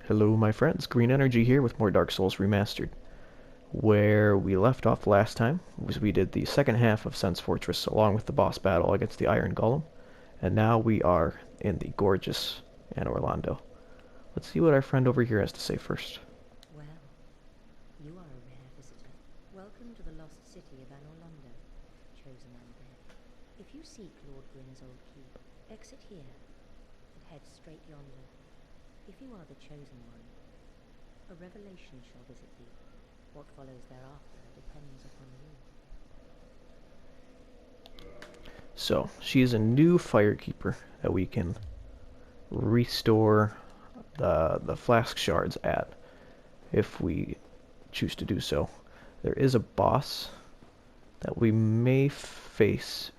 Hello my friends, Green Energy here with more Dark Souls Remastered. Where we left off last time was we did the second half of Sen's Fortress along with the boss battle against the Iron Golem, and now we are in the gorgeous Anor Londo. Let's see what our friend over here has to say first. Well, you are a rare visitor. Welcome to the lost city of Anor Londo, chosen undead. If you seek Lord Gwyn's old keep, exit here and head straight yonder. If you are the chosen one, a revelation shall visit thee. What follows thereafter depends upon you. So, she is a new Firekeeper that we can restore the flask shards at if we choose to do so. There is a boss that we may face,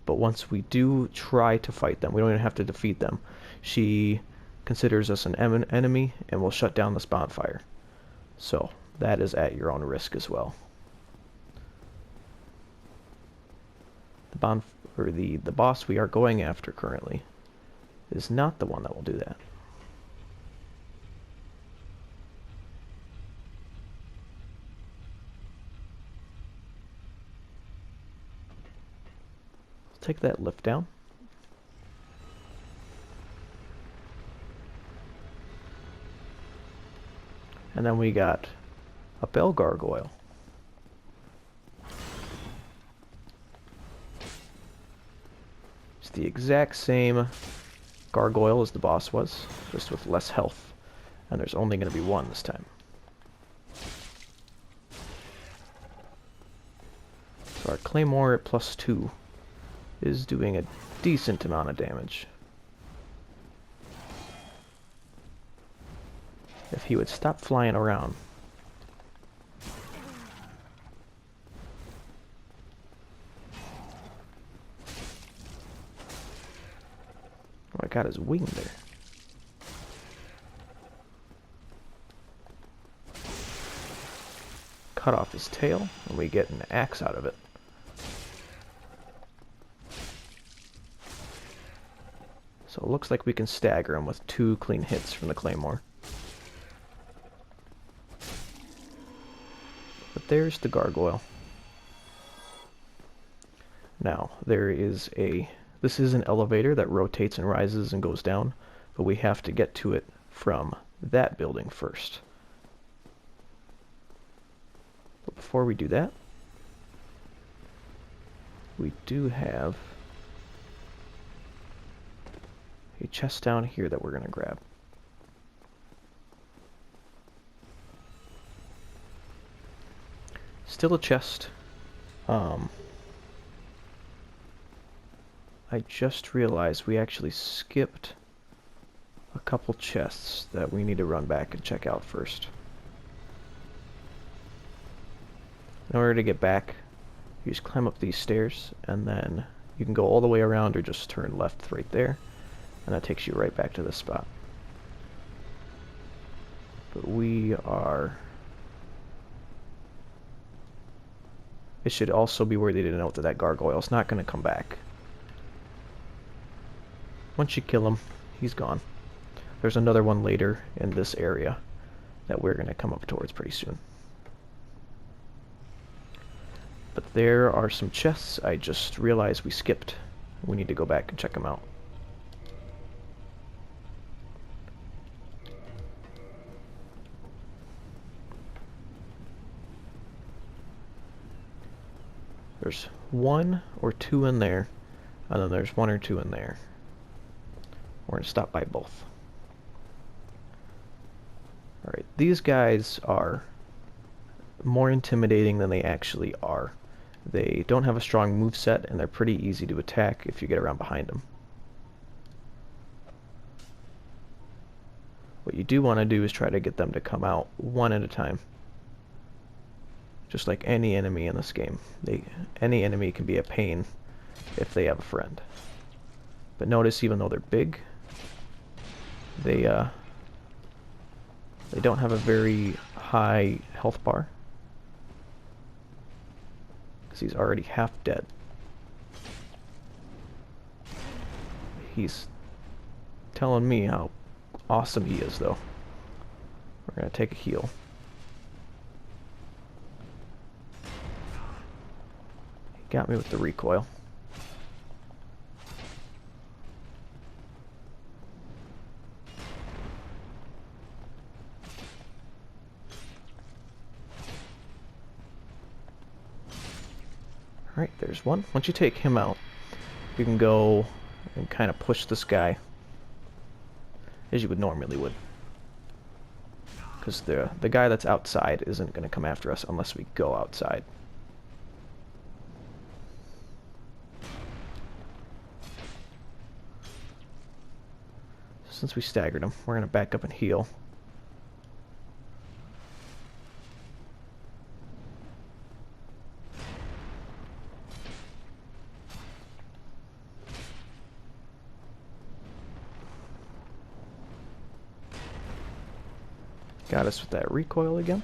but once we do try to fight them, we don't even have to defeat them. She considers us an enemy and will shut down this bonfire. So that is at your own risk as well. The boss we are going after currently is not the one that will do that. Let's take that lift down. And then we got a bell gargoyle. It's the exact same gargoyle as the boss was, just with less health. And there's only going to be one this time. So our claymore at +2 is doing a decent amount of damage. If he would stop flying around. Oh, I got his wing there. Cut off his tail, and we get an axe out of it. So it looks like we can stagger him with 2 clean hits from the claymore. But there's the gargoyle. Now, this is an elevator that rotates and rises and goes down, but we have to get to it from that building first. But before we do that, we do have a chest down here that we're going to grab. Still a chest. I just realized we actually skipped a couple chests that we need to run back and check out first. In order to get back, you just climb up these stairs, and then you can go all the way around or just turn left right there, and that takes you right back to this spot. But it should also be worthy to note that that gargoyle is not going to come back. Once you kill him, he's gone. There's another one later in this area that we're going to come up towards pretty soon. But there are some chests I just realized we skipped. We need to go back and check them out. There's 1 or 2 in there, and then there's 1 or 2 in there. We're going to stop by both. Alright, these guys are more intimidating than they actually are. They don't have a strong moveset, and they're pretty easy to attack if you get around behind them. What you do want to do is try to get them to come out one at a time. Just like any enemy in this game. Any enemy can be a pain if they have a friend. But notice, even though they're big, they don't have a very high health bar, because he's already half dead. He's telling me how awesome he is, though. We're gonna take a heal. He got me with the recoil. Alright, there's one. Once you take him out, you can go and kind of push this guy as you would normally would. Because the guy that's outside isn't going to come after us unless we go outside. Since we staggered him, we're going to back up and heal. Got us with that recoil again.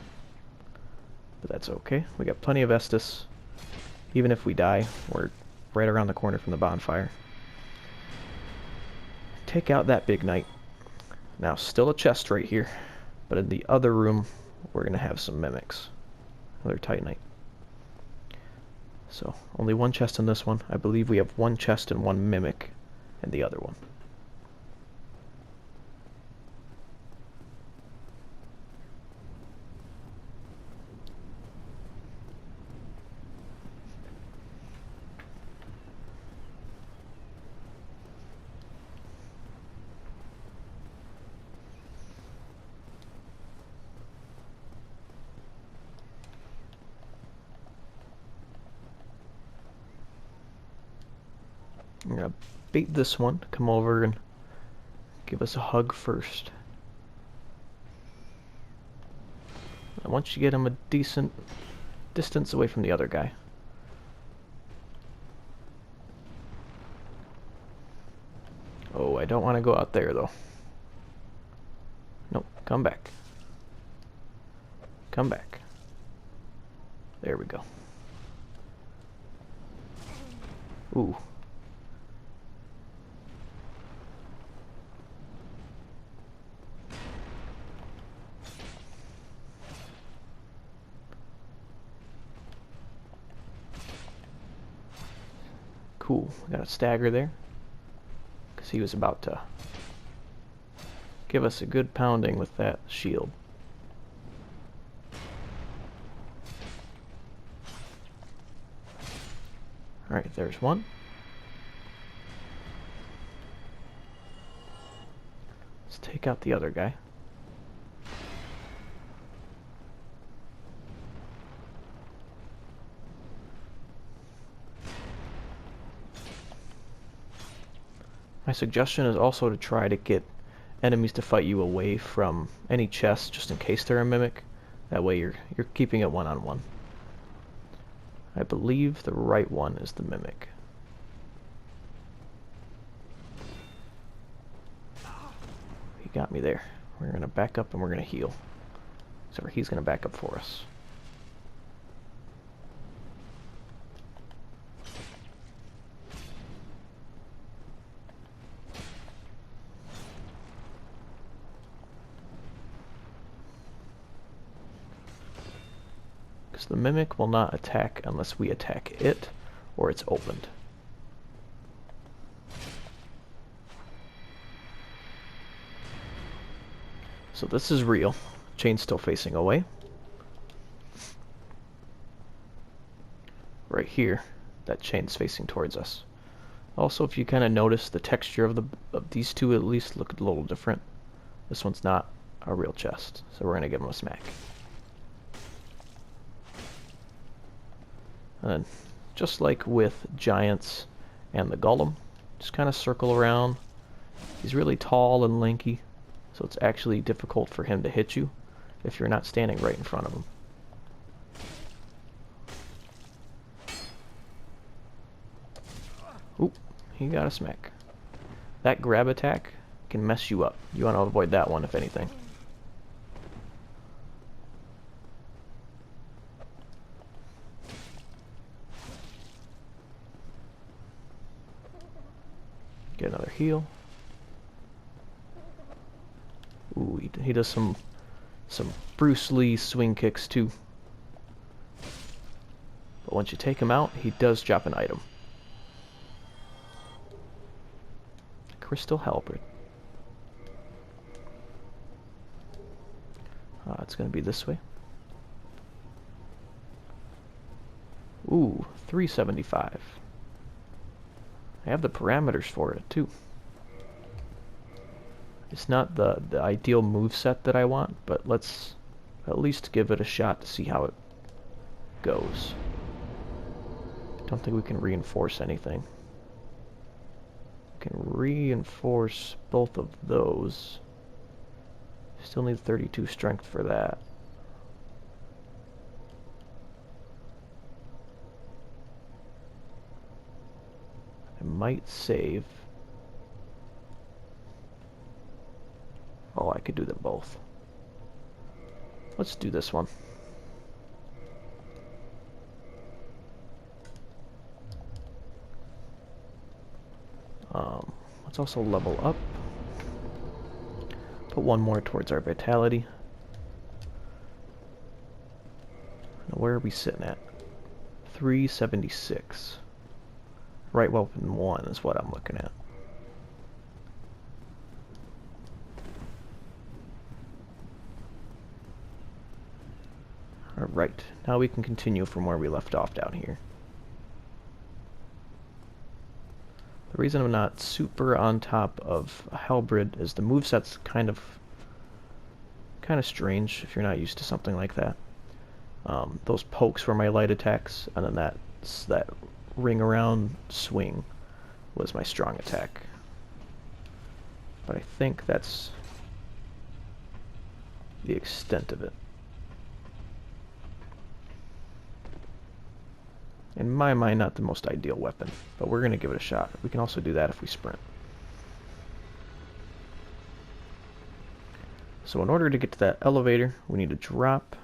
But that's okay. We got plenty of Estus. Even if we die, we're right around the corner from the bonfire. Take out that big knight. Now, still a chest right here. But in the other room, we're going to have some mimics. Another Titanite. So, only one chest in this one. I believe we have one chest and one mimic in the other one. I'm gonna bait this one, come over and give us a hug first. And once you get him a decent distance away from the other guy. Oh, I don't want to go out there though. Nope, come back. Come back. There we go. Ooh. Cool. We got a stagger there. Because he was about to give us a good pounding with that shield. Alright, there's one. Let's take out the other guy. My suggestion is also to try to get enemies to fight you away from any chests, just in case they're a mimic. That way you're keeping it one-on-one. I believe the right one is the mimic. He got me there. We're gonna back up and we're gonna heal. So he's gonna back up for us. Because the mimic will not attack unless we attack it or it's opened. So this is real. Chain's still facing away. Right here, that chain's facing towards us. Also, if you kind of notice, the texture of these two at least look a little different. This one's not a real chest, so we're gonna give him a smack. And just like with giants and the golem, just kind of circle around. He's really tall and lanky, so it's actually difficult for him to hit you if you're not standing right in front of him. Oop, he got a smack. That grab attack can mess you up. You want to avoid that one if anything. Get another heal. Ooh, he does some Bruce Lee swing kicks too. But once you take him out, he does drop an item. Crystal Halberd. It's going to be this way. Ooh, 375. I have the parameters for it too. It's not the ideal moveset that I want, but let's at least give it a shot to see how it goes. Don't think we can reinforce anything. We can reinforce both of those. Still need 32 strength for that. I might save. Oh, I could do them both. Let's do this one. Let's also level up. Put one more towards our vitality. Now where are we sitting at? 376. Right weapon 1 is what I'm looking at. Alright, now we can continue from where we left off down here. The reason I'm not super on top of a Halberd is the moveset's kind of strange if you're not used to something like that. Those pokes were my light attacks, and then that ring around swing was my strong attack. But I think that's the extent of it. In my mind, not the most ideal weapon, but we're going to give it a shot. We can also do that if we sprint. So in order to get to that elevator, we need to drop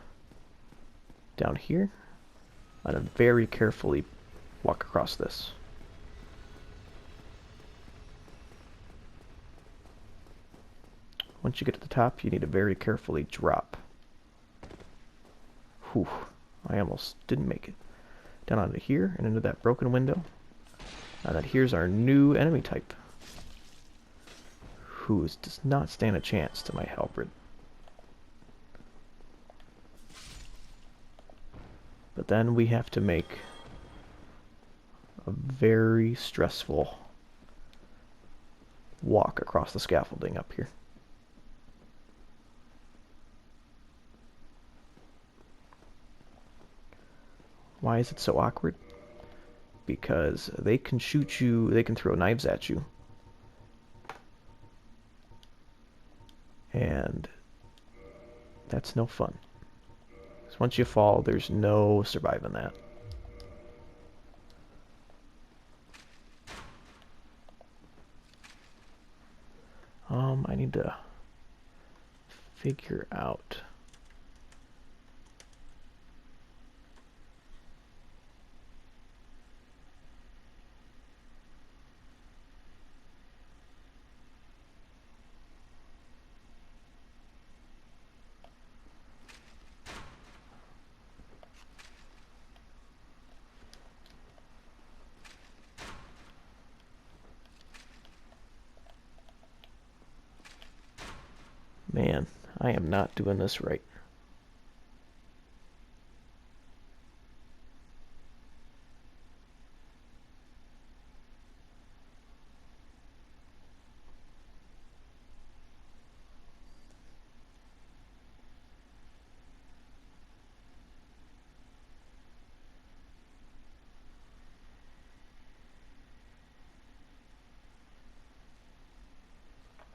down here and then very carefully walk across this. Once you get to the top, you need to very carefully drop. Whew, I almost didn't make it. Down onto here and into that broken window. And then here's our new enemy type, who does not stand a chance to my Halberd. But then we have to make a very stressful walk across the scaffolding up here. Why is it so awkward? Because they can shoot you, they can throw knives at you. And that's no fun. Because once you fall, there's no surviving that. I need to figure out. Man, I am not doing this right.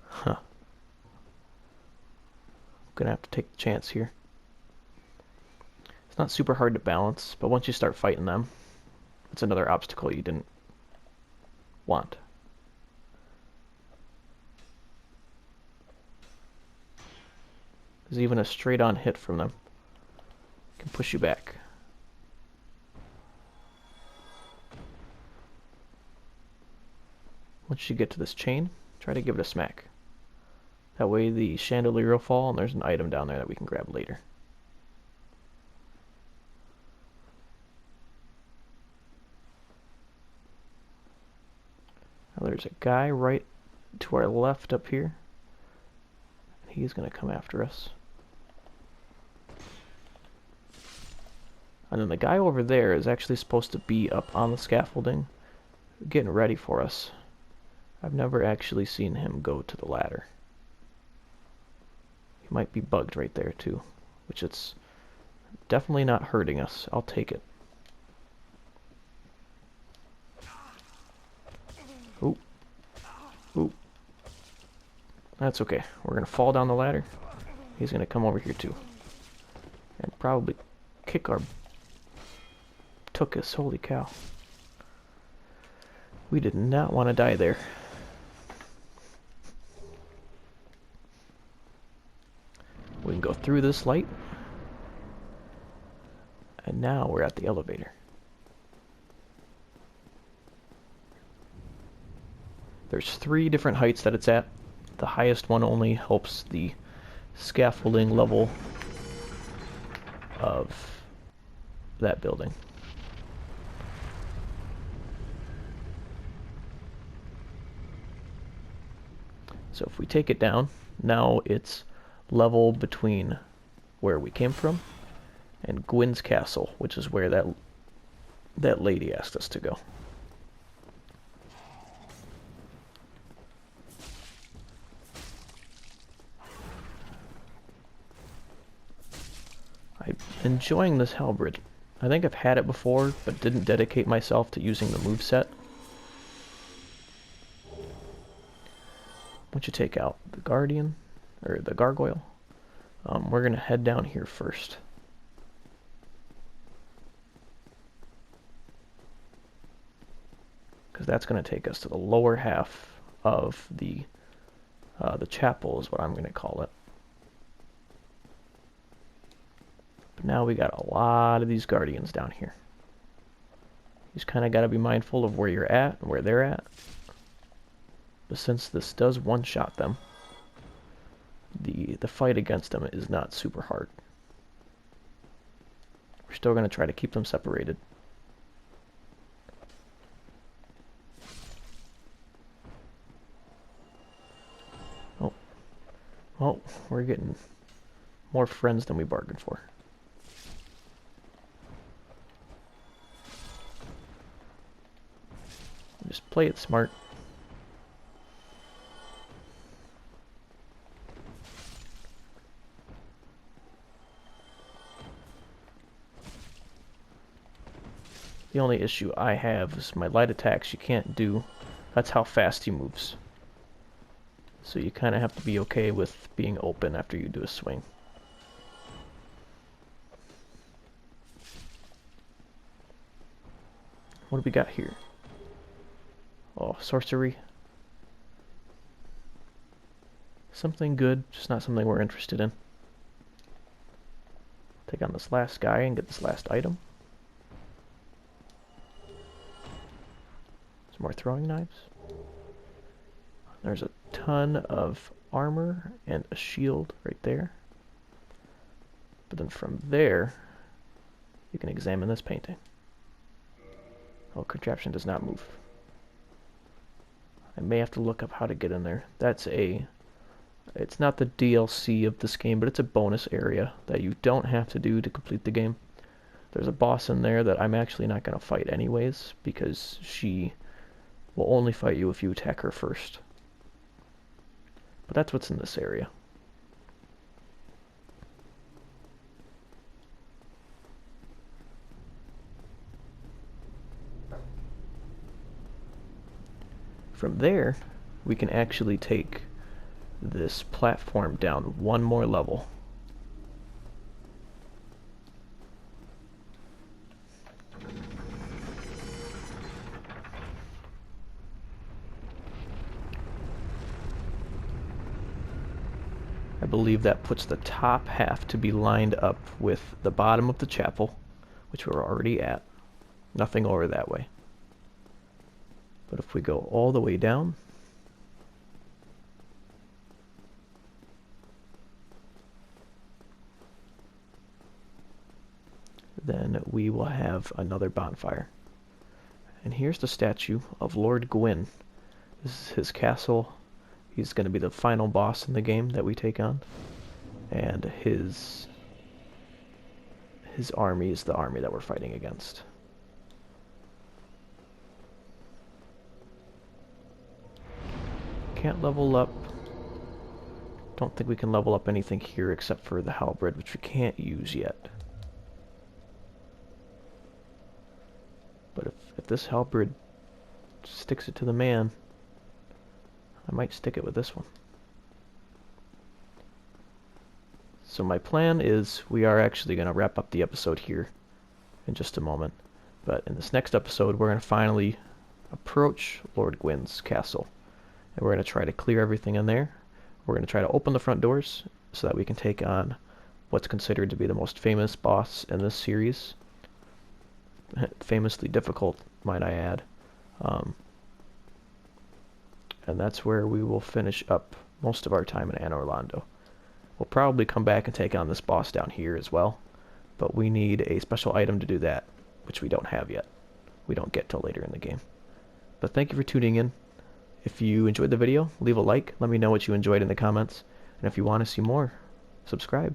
Huh. Gonna have to take the chance here. It's not super hard to balance, but once you start fighting them, it's another obstacle you didn't want. Because even a straight-on hit from them can push you back. Once you get to this chain, try to give it a smack. That way the chandelier will fall and there's an item down there that we can grab later. Now there's a guy right to our left up here. He's going to come after us. And then the guy over there is actually supposed to be up on the scaffolding, getting ready for us. I've never actually seen him go to the ladder. He might be bugged right there too, which it's definitely not hurting us. I'll take it. Ooh. Ooh. That's okay. We're going to fall down the ladder. He's going to come over here too. And probably kick our tuchus. Holy cow. We did not want to die there. We can go through this light. And now we're at the elevator. There's 3 different heights that it's at. The highest one only helps the scaffolding level of that building. So if we take it down, now it's level between where we came from and Gwyn's castle, which is where that lady asked us to go. I'm enjoying this halberd. I think I've had it before, but didn't dedicate myself to using the moveset. Once you take out the guardian, or the gargoyle, we're going to head down here first. Because that's going to take us to the lower half of the chapel is what I'm going to call it. But now we got a lot of these guardians down here. You just kind of got to be mindful of where you're at and where they're at. But since this does one-shot them, the fight against them is not super hard. We're still going to try to keep them separated. Oh. Oh, we're getting more friends than we bargained for. Just play it smart. The only issue I have is my light attacks you can't do. That's how fast he moves. So you kind of have to be okay with being open after you do a swing. What do we got here? Oh, sorcery. Something good, just not something we're interested in. Take on this last guy and get this last item. Some more throwing knives. There's a ton of armor and a shield right there. But then from there, you can examine this painting. Oh, contraption does not move. I may have to look up how to get in there. It's not the DLC of this game, but it's a bonus area that you don't have to do to complete the game. There's a boss in there that I'm actually not going to fight anyways, because she will only fight you if you attack her first. But that's what's in this area. From there, we can actually take this platform down one more level. I believe that puts the top half to be lined up with the bottom of the chapel, which we're already at. Nothing over that way. But if we go all the way down, then we will have another bonfire. And here's the statue of Lord Gwyn. This is his castle. He's going to be the final boss in the game that we take on. And his army is the army that we're fighting against. Can't level up. Don't think we can level up anything here except for the halberd, which we can't use yet. But if this halberd sticks it to the man, I might stick it with this one. So my plan is we are actually going to wrap up the episode here in just a moment. But in this next episode, we're going to finally approach Lord Gwyn's castle. And we're going to try to clear everything in there. We're going to try to open the front doors so that we can take on what's considered to be the most famous boss in this series. Famously difficult, might I add. And that's where we will finish up most of our time in Anor Londo. We'll probably come back and take on this boss down here as well, but we need a special item to do that, which we don't have yet. We don't get till later in the game. But thank you for tuning in. If you enjoyed the video, leave a like. Let me know what you enjoyed in the comments. And if you want to see more, subscribe.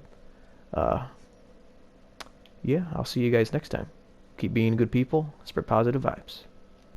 Yeah, I'll see you guys next time. Keep being good people. Spread positive vibes.